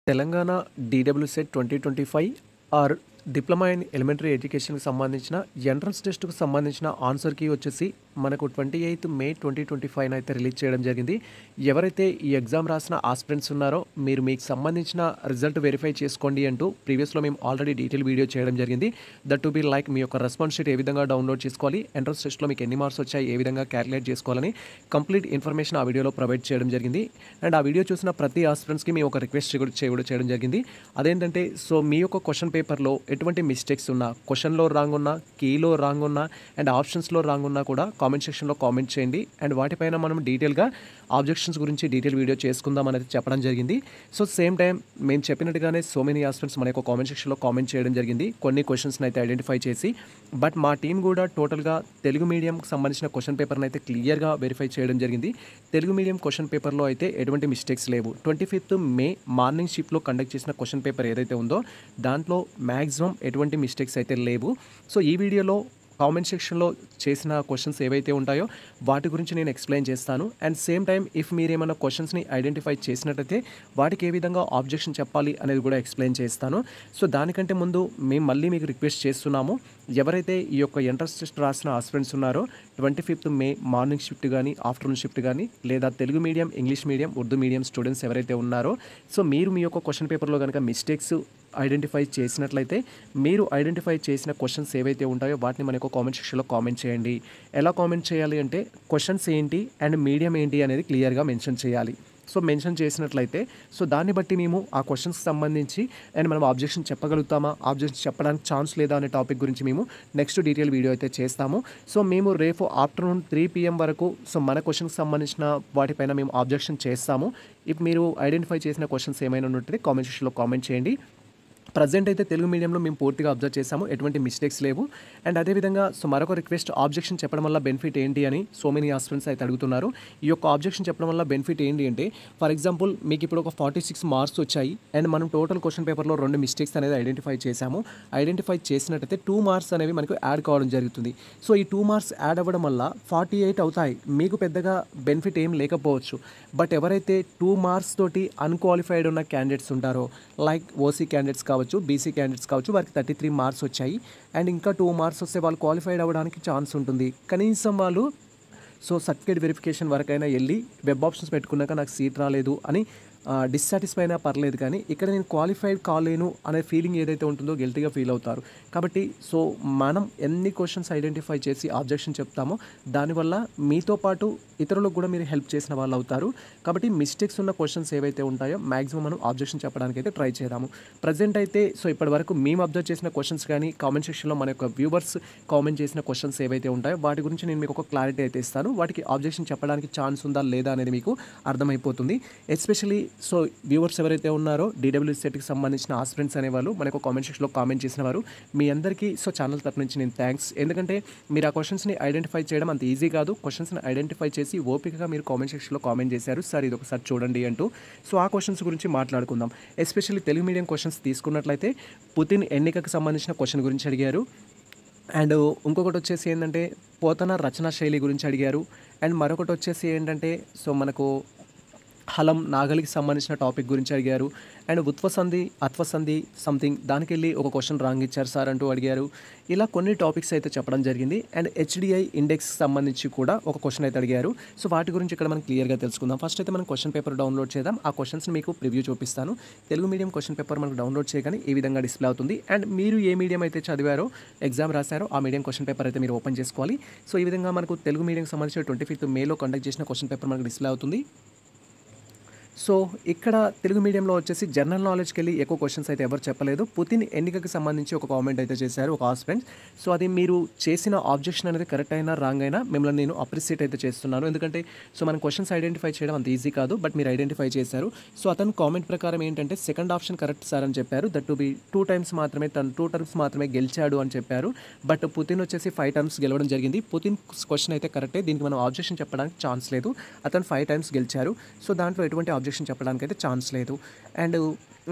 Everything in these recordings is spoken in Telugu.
Telangana DWCET 2025 or diploma in elementary ఎడ్యుకేషన్కి సంబంధించిన ఎంట్రన్స్ టెస్ట్కు సంబంధించిన ఆన్సర్ కీ వచ్చేసి మనకు 28 మే 2025 అయితే రిలీజ్ చేయడం జరిగింది. ఎవరైతే ఈ ఎగ్జామ్ రాసిన ఆస్పిరెంట్స్ ఉన్నారో మీరు మీకు సంబంధించిన రిజల్ట్ వెరిఫై చేసుకోండి అంటూ ప్రీవియస్లో మేము ఆల్రెడీ డీటెయిల్ వీడియో చేయడం జరిగింది. దట్ టు బి లైక్ మీ యొక్క రెస్పాన్స్ షీట్ ఏ విధంగా డౌన్లోడ్ చేసుకోవాలి, ఎంట్రన్స్ టెస్ట్లో మీకు ఎన్ని మార్క్స్ వచ్చాయి, ఏ విధంగా క్యాలిక్యులేట్ చేసుకోవాలని కంప్లీట్ ఇన్ఫర్మేషన్ ఆ వీడియోలో ప్రొవైడ్ చేయడం జరిగింది. అండ్ ఆ వీడియో చూసిన ప్రతి ఆస్పిరెంట్స్కి మేము ఒక రిక్వెస్ట్ చేయడం జరిగింది. అదేంటంటే సో మీ యొక్క క్వశ్చన్ పేపర్లో ఎటువంటి మిస్టేక్స్ ఉన్నా, క్వశ్చన్లో రాంగ్ ఉన్నా, కీలో రాంగ్ ఉన్నా అండ్ ఆప్షన్స్లో రాంగ్ ఉన్నా కూడా కామెంట్ సెక్షన్లో కామెంట్ చేయండి. అండ్ వాటిపైన మనం డీటెయిల్గా ఆబ్జెక్షన్స్ గురించి డీటెయిల్ వీడియో చేసుకుందాం అనేది చెప్పడం జరిగింది. సో సేమ్ టైం మేము చెప్పినట్టుగానే సో మెనీ ఆస్పిరెంట్స్ మన యొక్క కామెంట్ సెక్షన్లో కామెంట్ చేయడం జరిగింది కొన్ని క్వశ్చన్స్ని అయితే ఐడెంటిఫై చేసి. బట్ మా టీం కూడా టోటల్గా తెలుగు మీడియంకి సంబంధించిన క్వశ్చన్ పేపర్ని అయితే క్లియర్గా వెరిఫై చేయడం జరిగింది. తెలుగు మీడియం క్వశ్చన్ పేపర్లో అయితే ఎటువంటి మిస్టేక్స్ లేవు. 25th మే మార్నింగ్ షిఫ్ట్లో కండక్ట్ చేసిన క్వశ్చన్ పేపర్ ఏదైతే ఉందో దాంట్లో మ్యాక్సిమం ఎటువంటి మిస్టేక్స్ అయితే లేవు. సో ఈ వీడియోలో కామెంట్ సెక్షన్లో చేసిన క్వశ్చన్స్ ఏవైతే ఉంటాయో వాటి గురించి నేను ఎక్స్ప్లెయిన్ చేస్తాను. అండ్ సేమ్ టైం ఇఫ్ మీరు ఏమైనా క్వశ్చన్స్ని ఐడెంటిఫై చేసినట్టయితే వాటికి ఏ విధంగా ఆబ్జెక్షన్ చెప్పాలి అనేది కూడా ఎక్స్ప్లెయిన్ చేస్తాను. సో దానికంటే ముందు మేము మళ్ళీ మీకు రిక్వెస్ట్ చేస్తున్నాము, ఎవరైతే ఈ యొక్క ఎంట్రన్స్ టెస్ట్ రాసిన ఆస్పిరెంట్స్ ఉన్నారో 25th మే మార్నింగ్ షిఫ్ట్ కానీ ఆఫ్టర్నూన్ షిఫ్ట్ కానీ లేదా Telugu medium, English medium, Urdu medium students ఎవరైతే ఉన్నారో సో మీరు మీ యొక్క క్వశ్చన్ పేపర్లో కనుక మిస్టేక్స్ ఐడెంటిఫై చేసినట్లయితే మీరు ఐడెంటిఫై చేసిన క్వశ్చన్స్ ఏవైతే ఉంటాయో వాటిని మన యొక్క కామెంట్ సెక్షన్లో కామెంట్ చేయండి. ఎలా కామెంట్ చేయాలి అంటే క్వశ్చన్స్ ఏంటి అండ్ మీడియం ఏంటి అనేది క్లియర్గా మెన్షన్ చేయాలి. సో మెన్షన్ చేసినట్లయితే సో దాన్ని బట్టి మేము ఆ క్వశ్చన్స్కి సంబంధించి అండ్ మనం ఆబ్జెక్షన్ చెప్పగలుగుతామా, ఆబ్జెక్షన్ చెప్పడానికి ఛాన్స్ లేదా అనే టాపిక్ గురించి మేము నెక్స్ట్ డీటెయిల్ వీడియో అయితే చేస్తాము. సో మేము రేపు ఆఫ్టర్నూన్ 3 PM వరకు సో మన క్వశ్చన్కి సంబంధించిన వాటిపైన మేము ఆబ్జెక్షన్ చేస్తాము. ఇప్పుడు మీరు ఐడెంటిఫై చేసిన క్వశ్చన్స్ ఏమైనా ఉంటే కామెంట్ సెక్షన్లో కామెంట్ చేయండి. ప్రజెంట్ అయితే తెలుగు మీడియంలో మేము పూర్తిగా అబ్జర్వ్ చేసాము, ఎటువంటి మిస్టేక్స్ లేవు. అండ్ అదేవిధంగా సో మరొక రిక్వెస్ట్, ఆబ్జెక్షన్ చెప్పడం వల్ల బెనిఫిట్ ఏంటి అని సో మెనీ ఆస్పిరెంట్స్ అయితే అడుగుతున్నారు. ఈ యొక్క ఆబ్జెక్షన్ చెప్పడం వల్ల బెనిఫిట్ ఏంటి అంటే ఫర్ ఎగ్జాంపుల్ మీకు ఇప్పుడు ఒక 46 మార్క్స్ వచ్చాయి అండ్ మనం టోటల్ క్వశ్చన్ పేపర్లో 2 మిస్టేక్స్ అనేది ఐడెంటిఫై చేసాము. ఐడెంటిఫై చేసినట్టయితే 2 మార్క్స్ అనేవి మనకు యాడ్ కావడం జరుగుతుంది. సో ఈ 2 మార్క్స్ యాడ్ అవ్వడం వల్ల 48 అవుతాయి. మీకు పెద్దగా బెనిఫిట్ ఏం లేకపోవచ్చు. బట్ ఎవరైతే 2 మార్క్స్ తోటి అన్క్వాలిఫైడ్ ఉన్న క్యాండిడేట్స్ ఉంటారో లైక్ ఓసీ క్యాండిడేట్స్ కావచ్చు, బీసీ క్యాండిడేట్స్ కావచ్చు, వారికి 33 మార్క్స్ వచ్చాయి అండ్ ఇంకా 2 మార్క్స్ వస్తే వాళ్ళు క్వాలిఫైడ్ అవ్వడానికి ఛాన్స్ ఉంటుంది. కనీసం వాళ్ళు సో సర్టిఫికేట్ వెరిఫికేషన్ వరకైనా వెళ్ళి వెబ్ ఆప్షన్స్ పెట్టుకున్నాక నాకు సీట్ రాలేదు అని డిస్సాటిస్ఫై అయినా పర్లేదు, కానీ ఇక్కడ నేను క్వాలిఫైడ్ కాలేను అనే ఫీలింగ్ ఏదైతే ఉంటుందో గిల్టీగా ఫీల్ అవుతారు. కాబట్టి సో మనం ఎన్ని క్వశ్చన్స్ ఐడెంటిఫై చేసి ఆబ్జెక్షన్ చెప్తామో దానివల్ల మీతో పాటు ఇతరులకు కూడా మీరు హెల్ప్ చేసిన వాళ్ళు అవుతారు. కాబట్టి మిస్టేక్స్ ఉన్న క్వశ్చన్స్ ఏవైతే ఉంటాయో మ్యాక్సిమం మనం ఆబ్జెక్షన్ చెప్పడానికి అయితే ట్రై చేద్దాము. ప్రజెంట్ అయితే సో ఇప్పటి వరకు మేము అబ్జర్వ్ చేసిన క్వశ్చన్స్ కానీ కామెంట్ సెక్షన్లో మన యొక్క వ్యూవర్స్ కామెంట్ చేసిన క్వశ్చన్స్ ఏవైతే ఉంటాయో వాటి గురించి నేను మీకు ఒక క్లారిటీ అయితే ఇస్తాను. వాటికి ఆబ్జెక్షన్ చెప్పడానికి ఛాన్స్ ఉందా లేదా అనేది మీకు అర్థమైపోతుంది. ఎస్పెషలీ సో వ్యూవర్స్ ఎవరైతే ఉన్నారో డీడబ్ల్యూసెట్కి సంబంధించిన ఆస్పిరెంట్స్ అనేవాళ్ళు మనకు కామెంట్ సెక్షన్లో కామెంట్ చేసిన వారు మీ అందరికీ సో ఛానల్ తరపు నుంచి నేను థ్యాంక్స్. ఎందుకంటే మీరు ఆ క్వశ్చన్స్ని ఐడెంటిఫై చేయడం అంత ఈజీ కాదు. క్వశ్చన్స్ని ఐడెంటిఫై చేసి ఓపికగా మీరు కామెంట్ సెక్షన్లో కామెంట్ చేశారు, సార్ ఇది ఒకసారి చూడండి అంటూ. సో ఆ క్వశ్చన్స్ గురించి మాట్లాడుకుందాం. ఎస్పెషల్లీ తెలుగు మీడియం క్వశ్చన్స్ తీసుకున్నట్లయితే పుతిన్ ఎన్నికకు సంబంధించిన క్వశ్చన్ గురించి అడిగారు. అండ్ ఇంకొకటి వచ్చేసి ఏంటంటే పోతన రచనా శైలి గురించి అడిగారు. అండ్ మరొకటి వచ్చేసి ఏంటంటే సో మనకు హలం నాగలికి సంబంధించిన టాపిక్ గురించి అడిగారు. అండ్ ఉత్వసంధి అత్వసంధి సంథింగ్ దానికి వెళ్ళి ఒక క్వశ్చన్ రాంగ్ ఇచ్చారు సార్ అంటూ అడిగారు. ఇలా కొన్ని టాపిక్స్ అయితే చెప్పడం జరిగింది. అండ్ హెచ్డిఐ ఇండెక్స్కి సంబంధించి కూడా ఒక క్వశ్చన్ అయితే అడిగారు. సో వాటి గురించి ఇక్కడ మనం క్లియర్గా తెలుసుకుందాం. ఫస్ట్ అయితే మనం క్వశ్చన్ పేపర్ డౌన్లోడ్ చేద్దాం. ఆ క్వశ్చన్స్ని మీకు ప్రివ్యూ చూపిస్తాను. తెలుగు మీడియం క్వశ్చన్ పేపర్ మనకు డౌన్లోడ్ చేయగానే ఈ విధంగా డిస్ప్లే అవుతుంది. అండ్ మీరు ఏ మీడియం అయితే చదివారో ఎగ్జామ్ రాశారో ఆ మీడియం క్వశ్చన్ పేపర్ అయితే మీరు ఓపెన్ చేసుకోవాలి. సో ఈ విధంగా మనకు తెలుగు మీడియంకి సంబంధించిన 25th మేలో కండక్ట్ చేసిన క్వశ్చన్ పేపర్ మనకు డిస్ప్లే అవుతుంది. సో ఇక్కడ తెలుగు మీడియంలో వచ్చేసి జనరల్ నాలెడ్జ్కి వెళ్ళి ఎక్కువ క్వశ్చన్స్ అయితే ఎవరు చెప్పలేదు. పుతిన్ ఎన్నికకి సంబంధించి ఒక కామెంట్ అయితే చేశారు ఒక ఆస్పిరెంట్. సో అది మీరు చేసిన ఆబ్జెక్షన్ అనేది కరెక్ట్ అయినా రాంగ్ అయినా మిమ్మల్ని నేను అప్రిషియేట్ అయితే చేస్తున్నాను. ఎందుకంటే సో మనం క్వశ్చన్స్ ఐడెంటిఫై చేయడం అంత ఈజీ కాదు, బట్ మీరు ఐడెంటిఫై చేశారు. సో అతను కామెంట్ ప్రకారం ఏంటంటే సెకండ్ ఆప్షన్ కరెక్ట్ సార్ అని చెప్పారు. దట్ టు బి 2 టైమ్స్ మాత్రమే, తను 2 టర్మ్స్ మాత్రమే గెలిచాడు అని చెప్పారు. బట్ పుతిన్ వచ్చేసి 5 టర్మ్స్ గెలవడం జరిగింది. పుతిన్ క్వశ్చన్ అయితే కరెక్టే, దీనికి మనం ఆబ్జెక్షన్ చెప్పడానికి ఛాన్స్ లేదు. అతను 5 టైమ్స్ గెలిచారు. సో దాంట్లో ఎటువంటి ఆబ్జెక్షన్ చెప్పడానికి అయితే ఛాన్స్ లేదు. అండ్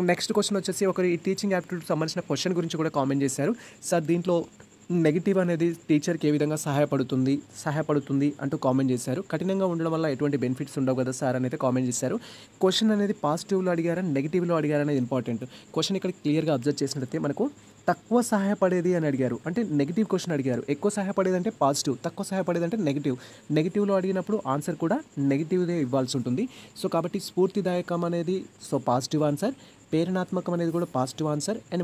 నెక్స్ట్ క్వశ్చన్ వచ్చేసి ఒకరి టీచింగ్ యాప్టిట్యూడ్ సంబంధించిన క్వశ్చన్ గురించి కూడా కామెంట్ చేశారు. సార్ దీంట్లో నెగెటివ్ అనేది టీచర్కి ఏ విధంగా సహాయపడుతుంది అంటూ కామెంట్ చేశారు. కఠినంగా ఉండడం వల్ల ఎటువంటి బెనిఫిట్స్ ఉండవు కదా సార్ అని అయితే కామెంట్ చేశారు. క్వశ్చన్ అనేది పాజిటివ్లో అడిగారా నెగిటివ్లో అడిగారా అనేది ఇంపార్టెంట్. క్వశ్చన్ ఇక్కడ క్లియర్గా అబ్జర్వ్ చేసినట్లయితే మనకు తక్కువ సహాయపడేది అని అడిగారు. అంటే నెగిటివ్ క్వశ్చన్ అడిగారు. ఎక్కువ సహాయపడేది అంటే పాజిటివ్, తక్కువ సహాయపడేది అంటే నెగిటివ్. నెగిటివ్లో అడిగినప్పుడు ఆన్సర్ కూడా నెగిటివ్దే ఇవ్వాల్సి ఉంటుంది. సో కాబట్టి స్ఫూర్తిదాయకం అనేది సో పాజిటివ్ ఆన్సర్, ప్రేరణాత్మకం అనేది కూడా పాజిటివ్ ఆన్సర్, అండ్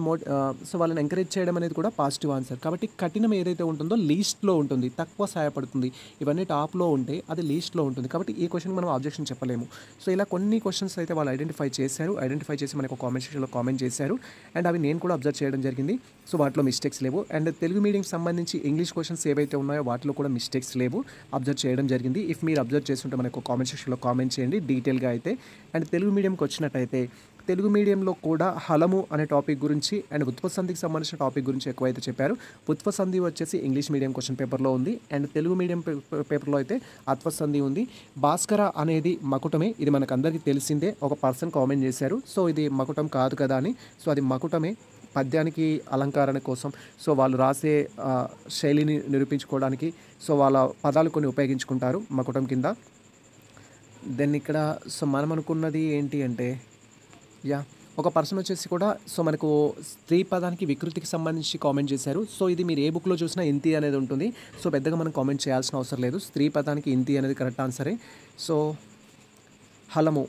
సో వాళ్ళని ఎంకరేజ్ చేయడం అనేది కూడా పాజిటివ్ ఆన్సర్. కాబట్టి కఠినం ఏదైతే ఉంటుందో లీస్ట్లో ఉంటుంది, తక్కువ సహాయపడుతుంది. ఇవన్నీ టాప్లో ఉంటే అది లీస్ట్లో ఉంటుంది. కాబట్టి ఈ క్వశ్చన్ మనం ఆబ్జెక్షన్ చెప్పలేము. సో ఇలా కొన్ని క్వశ్చన్స్ అయితే వాళ్ళు ఐడెంటిఫై చేసి మనకు కామెంట్ సెక్షన్లో కామెంట్ చేశారు. అండ్ అవి నేను కూడా అబ్జర్వ్ చేయడం జరిగింది. సో వాటిలో మిస్టేక్స్ లేవు. అండ్ తెలుగు మీడియంకి సంబంధించి ఇంగ్లీష్ క్వశ్చన్స్ ఏవైతే ఉన్నాయో వాటిలో కూడా మిస్టేక్స్ లేవు, అబ్జర్వ్ చేయడం జరిగింది. ఇఫ్ మీరు అబ్జర్వ్ చేస్తుంటే మనకు కామెంట్ సెక్షన్లో కామెంట్ చేయండి డీటెయిల్గా అయితే. అండ్ తెలుగు మీడియంకి వచ్చినట్టయితే తెలుగు మీడియంలో కూడా హలము అనే టాపిక్ గురించి అండ్ ఉత్పత్సంధికి సంబంధించిన టాపిక్ గురించి ఎక్కువైతే చెప్పారు. ఉత్పత్సంధి వచ్చేసి ఇంగ్లీష్ మీడియం క్వశ్చన్ పేపర్లో ఉంది. అండ్ తెలుగు మీడియం పేపర్లో అయితే అత్వసంధి ఉంది. భాస్కర అనేది మకుటమే, ఇది మనకు అందరికీ తెలిసిందే. ఒక పర్సన్ కామెంట్ చేశారు, సో ఇది మకుటం కాదు కదా అని. సో అది మకుటమే, పద్యానికి అలంకరణ కోసం, సో వాళ్ళు రాసే శైలిని నిరూపించుకోవడానికి సో వాళ్ళ పదాలు కొన్ని ఉపయోగించుకుంటారు మకుటం కింద. దెన్ ఇక్కడ సో మనం అనుకున్నది ఏంటి అంటే ఒక పర్సన్ వచ్చేసి కూడా సో మనకు స్త్రీ పదానికి వికృతికి సంబంధించి కామెంట్ చేశారు. సో ఇది మీరు ఏ బుక్లో చూసినా ఇంతి అనేది ఉంటుంది. సో పెద్దగా మనం కామెంట్ చేయాల్సిన అవసరం లేదు. స్త్రీ పదానికి ఇంతి అనేది కరెక్ట్ ఆన్సరే. సో హలము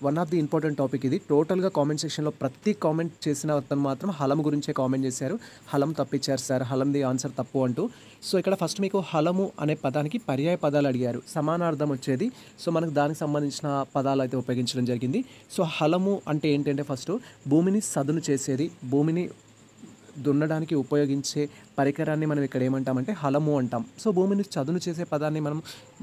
one of the important topic ఇది. టోటల్గా కామెంట్ సెక్షన్లో ప్రతి కామెంట్ చేసిన అతను మాత్రం హలము గురించే కామెంట్ చేశారు. హలం తప్పించారు సార్, హలంది ఆన్సర్ తప్పు అంటూ. సో ఇక్కడ ఫస్ట్ మీకు హలము అనే పదానికి పర్యాయ పదాలు అడిగారు, సమానార్థం వచ్చేది. సో మనకు దానికి సంబంధించిన పదాలు అయితే ఉపయోగించడం జరిగింది. సో హలము అంటే ఏంటంటే ఫస్ట్ భూమిని సదును చేసేది, భూమిని దున్నడానికి ఉపయోగించే పరికరాన్ని మనం ఇక్కడ ఏమంటామంటే హలము అంటాం. సో భూమిని చదును చేసే పదాన్ని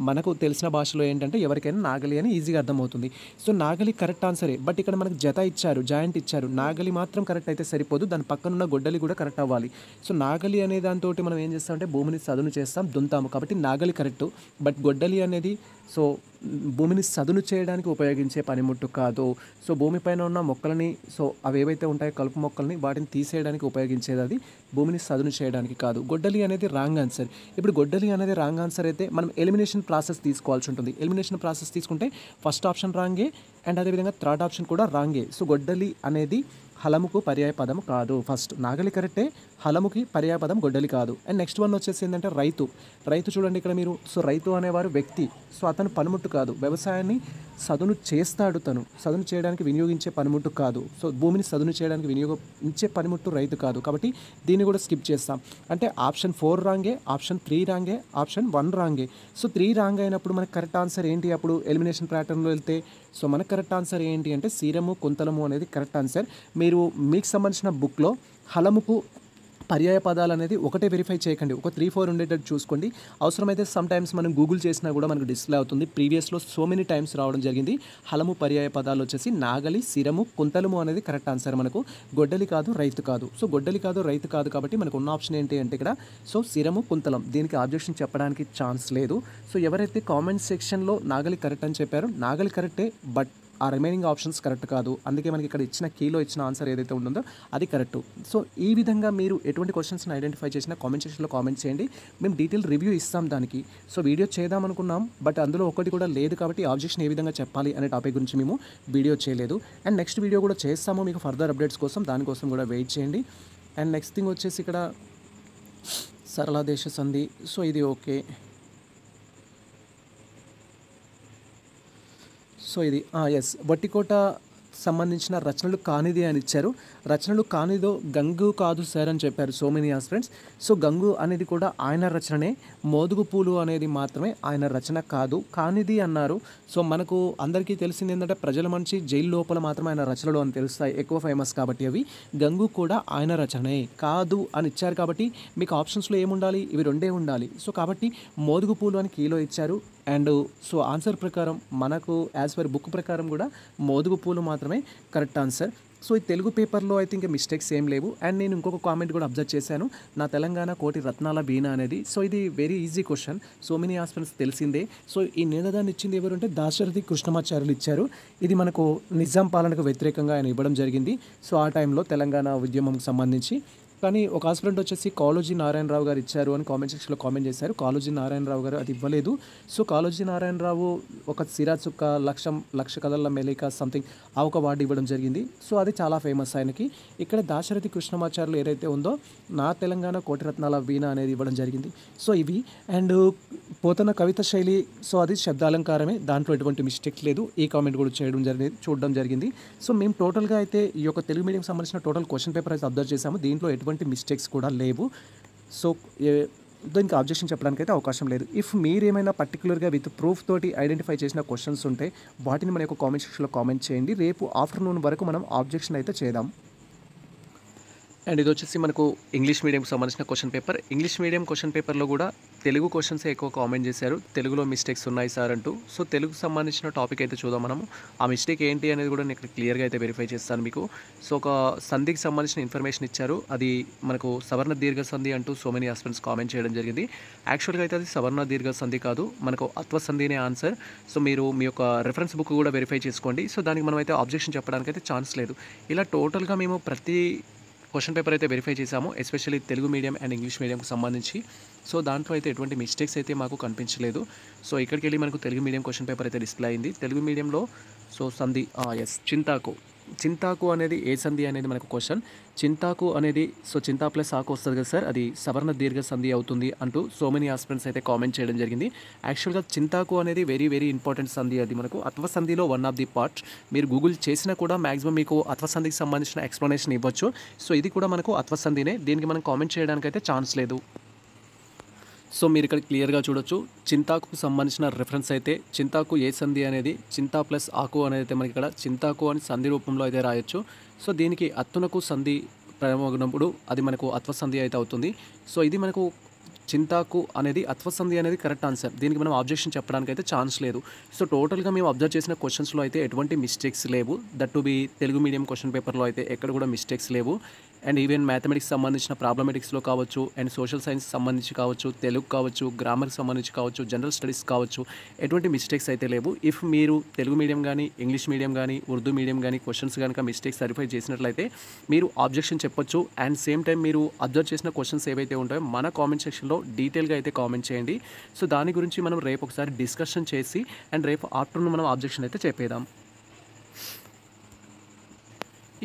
మనకు తెలిసిన భాషలో ఏంటంటే ఎవరికైనా నాగలి అని ఈజీగా అర్థమవుతుంది. సో నాగలి కరెక్ట్ ఆన్సరే. బట్ ఇక్కడ మనకు జత ఇచ్చారు, జాయింట్ ఇచ్చారు. నాగలి మాత్రం కరెక్ట్ అయితే సరిపోదు, దాని పక్కనున్న గొడ్డలి కూడా కరెక్ట్ అవ్వాలి. సో నాగలి అనే దాంతో మనం ఏం చేస్తామంటే భూమిని చదును చేస్తాం, దున్తాము. కాబట్టి నాగలి కరెక్టు. బట్ గొడ్డలి అనేది సో భూమిని సదును చేయడానికి ఉపయోగించే పనిముట్టు కాదు. సో భూమిపైన ఉన్న మొక్కలని సో అవి ఏవైతే ఉంటాయో కలుపు మొక్కల్ని వాటిని తీసేయడానికి ఉపయోగించేది, అది భూమిని సదును చేయడానికి కాదు. గొడ్డలి అనేది రాంగ్ ఆన్సర్. ఇప్పుడు గొడ్డలి అనేది రాంగ్ ఆన్సర్ అయితే మనం ఎలిమినేషన్ ప్రాసెస్ తీసుకోవాల్సి ఉంటుంది. ఎలిమినేషన్ ప్రాసెస్ తీసుకుంటే ఫస్ట్ ఆప్షన్ రాంగే అండ్ అదేవిధంగా థర్డ్ ఆప్షన్ కూడా రాంగే. సో గొడ్డలి అనేది హలముకు పర్యాయ పదం కాదు. ఫస్ట్ నాగలి కరెక్టే, హలముకి పర్యాయ పదం గొడ్డలి కాదు. అండ్ నెక్స్ట్ వన్ వచ్చేసి ఏంటంటే రైతు చూడండి ఇక్కడ మీరు. సో రైతు అనేవారు వ్యక్తి, సో అతను పనిముట్టు కాదు. వ్యవసాయాన్ని సదును చేస్తాడు, తను సదును చేయడానికి వినియోగించే పనిముట్టు కాదు. సో భూమిని సదును చేయడానికి వినియోగించే పనిముట్టు రైతు కాదు. కాబట్టి దీన్ని కూడా స్కిప్ చేస్తాం. అంటే ఆప్షన్ 4 రాంగే, ఆప్షన్ 3 రాంగే, ఆప్షన్ 1 రాంగే. సో 3 రాంగ్ అయినప్పుడు మనకు కరెక్ట్ ఆన్సర్ ఏంటి? అప్పుడు ఎలిమినేషన్ ప్యాటర్న్లో వెళ్తే సో మనకు కరెక్ట్ ఆన్సర్ ఏంటి అంటే సీరము కుంతలము అనేది కరెక్ట్ ఆన్సర్. మీరు మీకు సంబంధించిన బుక్లో హలముకు పర్యాయ పదాలు అనేది ఒకటే వెరిఫై చేయకండి, ఒక 3-4 ఉండేటట్టు చూసుకోండి. అవసరమైతే సమ్ టైమ్స్ మనం గూగుల్ చేసినా కూడా మనకు డిస్ప్లే అవుతుంది. ప్రీవియస్లో సో మెనీ టైమ్స్ రావడం జరిగింది. హలము పర్యాయ పదాలు వచ్చేసి నాగలి, సిరము, కుంతలము అనేది కరెక్ట్ ఆన్సర్. మనకు గొడ్డలి కాదు, రైతు కాదు. సో గొడ్డలి కాదు, రైతు కాదు కాబట్టి మనకు ఉన్న ఆప్షన్ ఏంటి అంటే ఇక్కడ సో సిరము, కుంతలం. దీనికి ఆబ్జెక్షన్ చెప్పడానికి ఛాన్స్ లేదు. సో ఎవరైతే కామెంట్ సెక్షన్లో నాగలి కరెక్ట్ అని చెప్పారో నాగలి కరెక్టే, బట్ ఆ రిమైనింగ్ ఆప్షన్స్ కరెక్ట్ కాదు. అందుకే మనకి ఇక్కడ ఇచ్చిన కీలో ఇచ్చిన ఆన్సర్ ఏదైతే ఉంటుందో అది కరెక్ట్. సో ఈ విధంగా మీరు ఎటువంటి క్వశ్చన్స్ని ఐడెంటిఫై చేసినా కామెంట్ సెక్షన్లో కామెంట్ చేయండి. మేము డీటెయిల్ రివ్యూ ఇస్తాం దానికి. సో వీడియో చేద్దాం అనుకున్నాం, బట్ అందులో ఒకటి కూడా లేదు కాబట్టి ఆబ్జెక్షన్ ఏ విధంగా చెప్పాలి అనే టాపిక్ గురించి మేము వీడియో చేయలేదు. అండ్ నెక్స్ట్ వీడియో కూడా చేస్తాము మీకు ఫర్దర్ అప్డేట్స్ కోసం, దానికోసం కూడా వెయిట్ చేయండి. అండ్ నెక్స్ట్ థింగ్ వచ్చేసి ఇక్కడ సరళ దేశ సంధి. సో ఇది ఓకే. సో ఇది ఎస్ వట్టికోట సంబంధించిన రచనలు కానిది అని ఇచ్చారు. రచనలు కానిదో గంగు కాదు సార్ అని చెప్పారు so many friends. So Gangu అనేది కూడా ఆయన రచననే, మోదుగు పూలు అనేది మాత్రమే ఆయన రచన కాదు, కానిది అన్నారు. సో మనకు అందరికీ తెలిసింది ఏంటంటే ప్రజల మనిషి జైలు లోపల మాత్రమే ఆయన రచనలు అని తెలుస్తాయి, ఎక్కువ ఫేమస్ కాబట్టి అవి. గంగు కూడా ఆయన రచనే, కాదు అని ఇచ్చారు కాబట్టి మీకు ఆప్షన్స్లో ఏముండాలి? ఇవి రెండే ఉండాలి. సో కాబట్టి మోదుగు పూలు అని కీలో ఇచ్చారు. అండ్ సో ఆన్సర్ ప్రకారం మనకు యాజ్ పర్ బుక్ ప్రకారం కూడా మోదుగు పూలు మాత్రమే కరెక్ట్ ఆన్సర్. సో ఈ తెలుగు పేపర్లో అయితే ఇంకా మిస్టేక్స్ ఏం లేవు. అండ్ నేను ఇంకొక కామెంట్ కూడా అబ్జర్వ్ చేశాను, నా తెలంగాణ కోటి రత్నాల వీణ అనేది. సో ఇది very easy question, so many aspirants తెలిసిందే. సో ఈ నినాదాన్ని ఇచ్చింది ఎవరు అంటే దాశరథి కృష్ణమాచార్యులు ఇచ్చారు. ఇది మనకు నిజాం పాలనకు వ్యతిరేకంగా ఆయన ఇవ్వడం జరిగింది. సో ఆ టైంలో తెలంగాణ ఉద్యమంకి సంబంధించి కానీ ఒక ఆస్పిరెంట్ వచ్చేసి కాళోజీ నారాయణరావు గారు ఇచ్చారు అని కామెంట్ సెక్షన్లో కామెంట్ చేశారు. కాళోజీ నారాయణరావు గారు అది ఇవ్వలేదు. సో కాళోజీ నారాయణరావు ఒక సిరాజ్ చుక్క, లక్ష కథల మెలిక సంథింగ్ ఆ ఒక అవార్డు ఇవ్వడం జరిగింది. సో అది చాలా ఫేమస్ ఆయనకి. ఇక్కడ దాశరథి కృష్ణమాచార్యులు ఏదైతే ఉందో నా తెలంగాణ కోటిరత్నాల వీణ అనేది ఇవ్వడం జరిగింది. సో ఇవి అండ్ పోతన కవిత శైలి, సో అది శబ్దాలంకారమే, దాంట్లో ఎటువంటి మిస్టేక్ లేదు. ఈ కామెంట్ కూడా చూడడం జరిగింది. సో మేము టోటల్గా అయితే ఈ యొక్క తెలుగు మీడియం సంబంధించిన టోటల్ క్వశ్చన్ పేపర్ అయితే అబ్జర్వ్ చేసాము. దీంట్లో ఎటువంటి మిస్టేక్స్ కూడా లేవు. సో దీనికి ఆబ్జెక్షన్ చెప్పడానికి అయితే అవకాశం లేదు. ఇఫ్ మీరేమైనా పర్టికులర్గా విత్ ప్రూఫ్ తోటి ఐడెంటిఫై చేసిన క్వశ్చన్స్ ఉంటే వాటిని మన యొక్క కామెంట్ సెక్షన్లో కామెంట్ చేయండి. రేపు ఆఫ్టర్నూన్ వరకు మనం ఆబ్జెక్షన్ అయితే చేద్దాం. అండ్ ఇది వచ్చేసి మనకు ఇంగ్లీష్ మీడియంకి సంబంధించిన question paper. English medium question పేపర్లో కూడా తెలుగు క్వశ్చన్సే ఎక్కువ కామెంట్ చేశారు. తెలుగులో మిస్టేక్స్ ఉన్నాయి సార్ అంటూ. సో తెలుగుకు సంబంధించిన టాపిక్ అయితే చూద్దాం మనము. ఆ మిస్టేక్ ఏంటి అనేది కూడా నేను ఇక్కడ క్లియర్గా అయితే వెరిఫై చేస్తాను మీకు. సో ఒక సంధికి సంబంధించిన ఇన్ఫర్మేషన్ ఇచ్చారు. అది మనకు సవర్ణ దీర్ఘ సంధి అంటూ సో మెనీ ఆస్పిరెంట్స్ కామెంట్ చేయడం జరిగింది. యాక్చువల్గా అయితే అది సవర్ణ దీర్ఘ సంధి కాదు, మనకు అత్వ సంధినే ఆన్సర్. సో మీరు మీ యొక్క రెఫరెన్స్ బుక్ కూడా వెరిఫై చేసుకోండి. సో దానికి మనం అయితే ఆబ్జెక్షన్ చెప్పడానికి అయితే ఛాన్స్ లేదు. ఇలా టోటల్గా మేము ప్రతి క్వశ్చన్ పేపర్ అయితే వెరిఫై చేసాము, especially Telugu medium and English మీడియంకి సంబంధించి. సో దాంట్లో అయితే ఎటువంటి మిస్టేక్స్ అయితే మాకు కనిపించలేదు. సో ఇక్కడికి వెళ్ళి మనకు తెలుగు మీడియం క్వశ్చన్ పేపర్ అయితే డిస్ప్లే అయింది. తెలుగు మీడియంలో సో సంధి ఎస్ చింతాకు అనేది ఏ సంధి అనేది మనకు క్వశ్చన్. చింతాకు అనేది సో చింతా ప్లస్ ఆకు వస్తుంది కదా సార్, అది సవర్ణ దీర్ఘ సంధి అవుతుంది అంటూ సో మెనీ ఆస్పిరెంట్స్ అయితే కామెంట్ చేయడం జరిగింది. యాక్చువల్గా చింతాకు అనేది వెరీ వెరీ ఇంపార్టెంట్ సంధి. అది మనకు అత్వ సంధిలో వన్ ఆఫ్ ది పార్ట్. మీరు గూగుల్ చేసినా కూడా మ్యాక్సిమం మీకు అత్వ సంధికి సంబంధించిన ఎక్స్ప్లెనేషన్ ఇవ్వచ్చు. సో ఇది కూడా మనకు అత్వ సంధినే, దీనికి మనం కామెంట్ చేయడానికి అయితే ఛాన్స్ లేదు. సో మీరు ఇక్కడ క్లియర్గా చూడొచ్చు చింతాకు సంబంధించిన రెఫరెన్స్ అయితే చింతాకు ఏ సంధి అనేది చింతా ప్లస్ ఆకు అనేది అయితే మనకి ఇక్కడ చింతాకు అని సంధి రూపంలో అయితే రాయొచ్చు. సో దీనికి అత్తునకు సంధి ప్రయోగనప్పుడు అది మనకు అత్వ సంధి అయితే అవుతుంది. సో ఇది మనకు చింతాకు అనేది అత్వ సంధి అనేది కరెక్ట్ ఆన్సర్. దీనికి మనం ఆబ్జెక్షన్ చెప్పడానికి అయితే ఛాన్స్ లేదు. సో టోటల్గా మేము అబ్జర్వ్ చేసిన క్వశ్చన్స్లో అయితే ఎటువంటి మిస్టేక్స్ లేవు. That to be Telugu medium question పేపర్లో అయితే ఎక్కడ కూడా మిస్టేక్స్ లేవు. అండ్ ఈవెన్ మ్యాథమెటిక్స్ సంబంధించిన ప్రాబ్లమెటిక్స్లో కావచ్చు, అండ్ సోషల్ సైన్స్ సంబంధించి కావచ్చు, తెలుగు కావచ్చు, గ్రామర్కి సంబంధించి కావచ్చు, జనరల్ స్టడీస్ కావచ్చు, ఎటువంటి మిస్టేక్స్ అయితే లేవు. ఇఫ్ మీరు తెలుగు మీడియం కానీ, ఇంగ్లీష్ మీడియం కానీ, ఉర్దూ మీడియం కానీ క్వశ్చన్స్ కనుక మిస్టేక్స్ సరిఫై చేసినట్లయితే మీరు ఆబ్జెక్షన్ చెప్పొచ్చు. అండ్ సేమ్ టైం మీరు అబ్జర్వ్ చేసిన క్వశ్చన్స్ ఏవైతే ఉంటాయో మన కామెంట్ సెక్షన్లో డీటెయిల్గా అయితే కామెంట్ చేయండి. సో దాని గురించి మనం రేపు ఒకసారి డిస్కషన్ చేసి అండ్ రేపు ఆఫ్టర్నూన్ మనం ఆబ్జెక్షన్ అయితే చెప్పేద్దాం.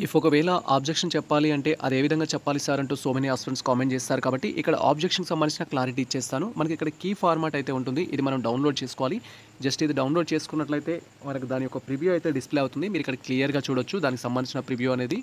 ఇఫ్ ఒకవేళ ఆబ్జెక్షన్ చెప్పాలి అంటే అది ఏ విధంగా చెప్పాలి సార్ అంటూ సో మెనీ ఆస్పిరెంట్స్ కామెంట్ చేస్తారు. కాబట్టి ఇక్కడ ఆబ్జెక్షన్కి సంబంధించిన క్లారిటీ ఇచ్చేస్తాను. మనకి ఇక్కడ కీ ఫార్మాట్ అయితే ఉంటుంది, ఇది మనం డౌన్లోడ్ చేసుకోవాలి. జస్ట్ ఇది డౌన్లోడ్ చేసుకున్నట్లయితే మనకు దాని యొక్క ప్రివ్యూ అయితే డిస్ప్లే అవుతుంది. మీరు ఇక్కడ క్లియర్గా చూడొచ్చు దానికి సంబంధించిన ప్రివ్యూ అనేది.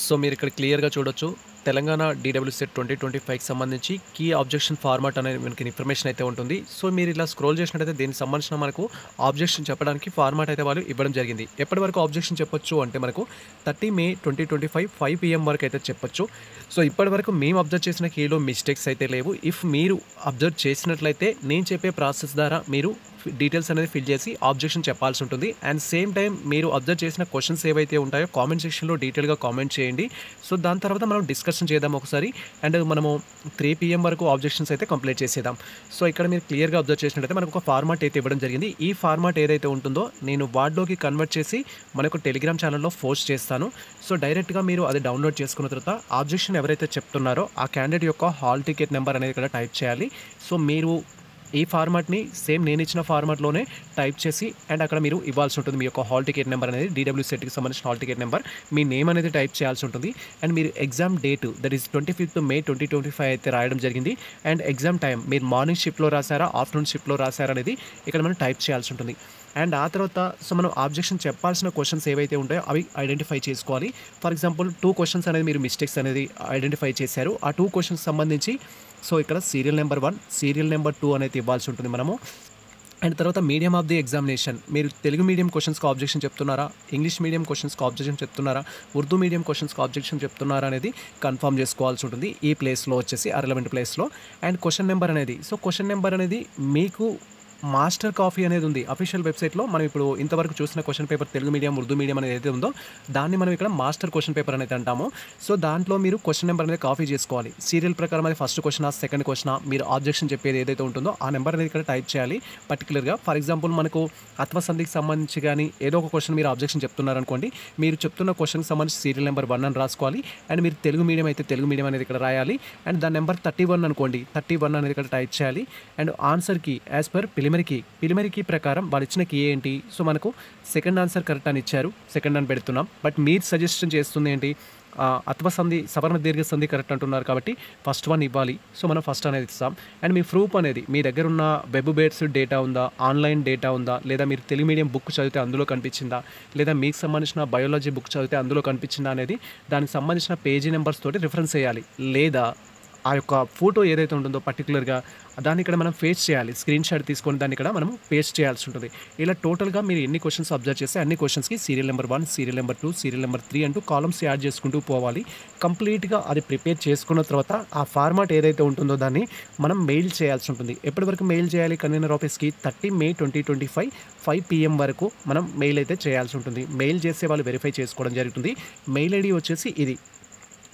సో మీరు ఇక్కడ క్లియర్గా చూడొచ్చు తెలంగాణ DWSET 2025కి సంబంధించి కీ ఆబ్జెక్షన్ ఫార్మాట్ అనేది మనకి ఇన్ఫర్మేషన్ అయితే ఉంటుంది. సో మీరు ఇలా స్క్రోల్ చేసినట్టయితే దీనికి సంబంధించిన మనకు ఆబ్జెక్షన్ చెప్పడానికి ఫార్మాట్ అయితే వాళ్ళు ఇవ్వడం జరిగింది. ఎప్పటి వరకు ఆబ్జెక్షన్ చెప్పొచ్చు అంటే మనకు 30 May 2025 5 PM వరకు అయితే చెప్పొచ్చు. సో ఇప్పటి వరకు మేము అబ్జర్వ్ చేసిన కీలో మిస్టేక్స్ అయితే లేవు. ఇఫ్ మీరు అబ్జర్వ్ చేసినట్లయితే నేను చెప్పే ప్రాసెస్ ద్వారా మీరు డీటెయిల్స్ అనేది ఫిల్ చేసి ఆబ్జెక్షన్ చెప్పాల్సి ఉంటుంది. అండ్ సేమ్ టైం మీరు అబ్జర్వ్ చేసిన క్వశ్చన్స్ ఏవైతే ఉంటాయో కామెంట్ సెక్షన్లో డీటెయిల్గా కామెంట్ చేయండి. సో దాని తర్వాత మనం డిస్కషన్ చేద్దాం ఒకసారి. అండ్ మనము 3 PM వరకు ఆబ్జెక్షన్స్ అయితే కంప్లీట్ చేసేద్దాం. సో ఇక్కడ మీరు క్లియర్గా అబ్జర్వ్ చేసినట్టయితే మనకు ఒక ఫార్మాట్ అయితే ఇవ్వడం జరిగింది. ఈ ఫార్మాట్ ఏదైతే ఉంటుందో నేను వార్డ్లోకి కన్వర్ట్ చేసి మనకు టెలిగ్రామ్ ఛానల్లో పోస్ట్ చేస్తాను. సో డైరెక్ట్గా మీరు అది డౌన్లోడ్ చేసుకున్న తర్వాత ఆబ్జెక్షన్ ఎవరైతే చెప్తున్నారో ఆ క్యాండిడేట్ యొక్క హాల్ టికెట్ నెంబర్ అనేది ఇక్కడ టైప్ చేయాలి. సో మీరు ఈ ఫార్మాట్ని సేమ్ నేను ఇచ్చిన ఫార్మాట్లోనే టైప్ చేసి అండ్ అక్కడ మీరు ఇవ్వాల్సి ఉంటుంది. మీ యొక్క హాల్ టికెట్ నెంబర్ అనేది DWSETకి సంబంధించిన హాల్ టికెట్ నెంబర్, మీ నేమ్ అనేది టైప్ చేయాల్సి ఉంటుంది. అండ్ మీరు exam date that is 25th May 2025 అయితే రాయడం జరిగింది. అండ్ ఎగ్జామ్ టైం మీరు మార్నింగ్ షిఫ్ట్లో రాసారా, ఆఫ్టర్నూన్ షిఫ్ట్లో రాసారా అనేది ఇక్కడ మనం టైప్ చేయాల్సి ఉంటుంది. అండ్ ఆ తర్వాత సో మనం ఆబ్జెక్షన్ చెప్పాల్సిన క్వశ్చన్స్ ఏవైతే ఉంటాయో అవి ఐడెంటిఫై చేసుకోవాలి. ఫర్ ఎగ్జాంపుల్ 2 క్వశ్చన్స్ అనేది మీరు మిస్టేక్స్ అనేది ఐడెంటిఫై చేశారు. ఆ 2 క్వశ్చన్స్ సంబంధించి సో ఇక్కడ సీరియల్ నెంబర్ 1, సీరియల్ నెంబర్ 2 అనేది ఇవ్వాల్సి ఉంటుంది మనము. అండ్ తర్వాత మీడియం ఆఫ్ ది ఎగ్జామినేషన్, మీరు తెలుగు మీడియం క్వశ్చన్స్కి ఆబ్జెక్షన్ చెప్తున్నారా, ఇంగ్లీష్ మీడియం క్వశ్చన్స్కి ఆబ్జెక్షన్ చెప్తున్నారా, ఉర్దూ మీడియం క్వశ్చన్స్కి ఆబ్జెక్షన్ చెప్తున్నారా అనేది కన్ఫర్మ్ చేసుకోవాల్సి ఉంటుంది ఈ ప్లేస్లో వచ్చేసి ఆ రిలవెంట్ ప్లేస్లో. అండ్ క్వశ్చన్ నెంబర్ అనేది, సో క్వశ్చన్ నెంబర్ అనేది మీకు మాస్టర్ కాపీ అనేది ఉంది అఫీషియల్ వెబ్సైట్లో. మనం ఇప్పుడు ఇంతవరకు చూసిన question paper Telugu medium, Urdu medium అనేది ఏదైతే ఉందో దాన్ని మనం ఇక్కడ మాస్టర్ క్వశ్చన్ పేపర్ అనేది అంటాము. సో దాంట్లో మీరు క్వశ్చన్ నెంబర్ అనేది కాపీ చేసుకోవాలి. సీరియల్ ప్రకారం అది ఫస్ట్ క్వశ్చనా, సెకండ్ క్వశ్చనా, మీరు ఆబ్జెక్షన్ చెప్పేది ఏదైతే ఉంటుందో ఆ నెంబర్ అనేది ఇక్కడ టైప్ చేయాలి పర్టికులర్గా. ఫర్ ఎగ్జాంపుల్ మనకు అత్వసంధికి సంబంధించి కానీ ఏదో ఒక క్వశ్చన్ మీరు ఆబ్జెక్షన్ చెప్తున్నారనుకోండి, మీరు చెప్తున్న క్వశ్చన్కి సంబంధించి సీరియల్ నెంబర్ 1 అని రాసుకోవాలి. అండ్ మీరు తెలుగు మీడియం అయితే తెలుగు మీడియం అనేది ఇక్కడ రాయాలి. అండ్ దాని నెంబర్ 31 అనుకోండి, 31 అనేది ఇక్కడ టైప్ చేయాలి. అండ్ ఆన్సర్కి యాజ్ పర్ ప్రిలిమినరీ కీ ప్రకారం వాళ్ళు ఇచ్చిన కీ ఏంటి, సో మనకు సెకండ్ ఆన్సర్ కరెక్ట్ అని ఇచ్చారు, సెకండ్ అని పెడుతున్నాం. బట్ మీరు సజెషన్ చేస్తుంది ఏంటి, అత్వసంధి సవర్ణ దీర్ఘ సంధి కరెక్ట్ అంటున్నారు కాబట్టి ఫస్ట్ 1 ఇవ్వాలి. సో మనం ఫస్ట్ అనేది ఇస్తాం. అండ్ మీ ప్రూఫ్ అనేది మీ దగ్గర ఉన్న వెబ్ బేస్డ్ డేటా ఉందా, ఆన్లైన్ డేటా ఉందా, లేదా మీరు తెలుగు మీడియం బుక్ చదివితే అందులో కనిపించిందా, లేదా మీకు సంబంధించిన బయాలజీ బుక్ చదివితే అందులో కనిపించిందా అనేది దానికి సంబంధించిన పేజీ నెంబర్స్ తోటి రిఫరెన్స్ చేయాలి. లేదా ఆ యొక్క ఫోటో ఏదైతే ఉంటుందో పర్టికులర్గా దాన్ని ఇక్కడ మనం పేస్ట్ చేయాలి. స్క్రీన్ షాట్ తీసుకొని దాన్ని ఇక్కడ మనం పేస్ట్ చేయాల్సి ఉంటుంది. ఇలా టోటల్గా మీరు ఎన్ని క్వశ్చన్స్ అబ్జర్వ్ చేస్తే అన్ని క్వశ్చన్స్కి serial number 1, serial number 2, serial number 3 అంటూ కాలమ్స్ యాడ్ చేసుకుంటూ పోవాలి. కంప్లీట్గా అది ప్రిపేర్ చేసుకున్న తర్వాత ఆ ఫార్మాట్ ఏదైతే ఉంటుందో దాన్ని మనం మెయిల్ చేయాల్సి ఉంటుంది. ఎప్పటి వరకు మెయిల్ చేయాలి, కన్వీనర్ ఆఫీస్కి 30 May 2025 5 PM వరకు మనం మెయిల్ అయితే చేయాల్సి ఉంటుంది. మెయిల్ చేసే వాళ్ళు వెరిఫై చేసుకోవడం జరుగుతుంది. మెయిల్ ఐడి వచ్చేసి ఇది.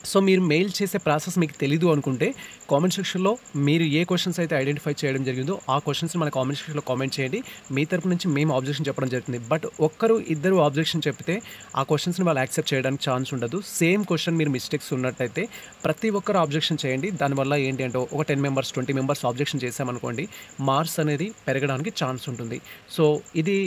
సో మీరు మెయిల్ చేసే ప్రాసెస్ మీకు తెలీదు అనుకుంటే కామెంట్ సెక్షన్లో మీరు ఏ క్వశ్చన్స్ అయితే ఐడెంటిఫై చేయడం జరిగిందో ఆ క్వశ్చన్స్ మన కామెంట్ సెక్షన్లో కామెంట్ చేయండి. మీ తరపు నుంచి మేము ఆబ్జెక్షన్ చెప్పడం జరుగుతుంది. బట్ ఇద్దరు ఆబ్జెక్షన్ చెప్తే ఆ క్వశ్చన్స్ని వాళ్ళు యాక్సెప్ట్ చేయడానికి ఛాన్స్ ఉండదు. సేమ్ క్వశ్చన్ మీరు మిస్టేక్స్ ఉన్నట్టయితే ప్రతి ఒక్కరు ఆబ్జెక్షన్ చేయండి. దానివల్ల ఏంటి అంటే ఒక 10 members 20 members ఆబ్జెక్షన్ చేసామనుకోండి, మార్క్స్ అనేది పెరగడానికి ఛాన్స్ ఉంటుంది. సో ఇది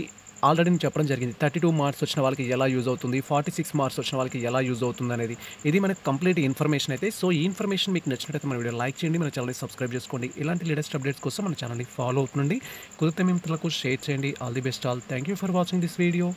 ఆల్రెడీ నేను చెప్పడం జరిగింది. 32 మార్క్స్ వచ్చిన వాళ్ళకి ఎలా యూజ్ అవుతుంది, 46 మార్క్స్ వచ్చిన వాళ్ళకి ఎలా యూజ్ అవుతుంది అనేది. ఇది మనకు కంప్లీట్ ఇన్ఫర్మేషన్ అయితే. సో ఈ ఇన్ఫర్మేషన్ మీకు నచ్చినట్లయితే మన వీడియో లైక్ చేయండి, మన ఛానల్ని సబ్స్క్రైబ్ చేసుకోండి. ఇలాంటి లేటెస్ట్ అప్డేట్స్ కోసం మన ఛానల్ని ఫాలో అవుతుండండి. కుదిరితే మీ మిత్రులకు షేర్ చేయండి. All the best all. Thank you for watching this video.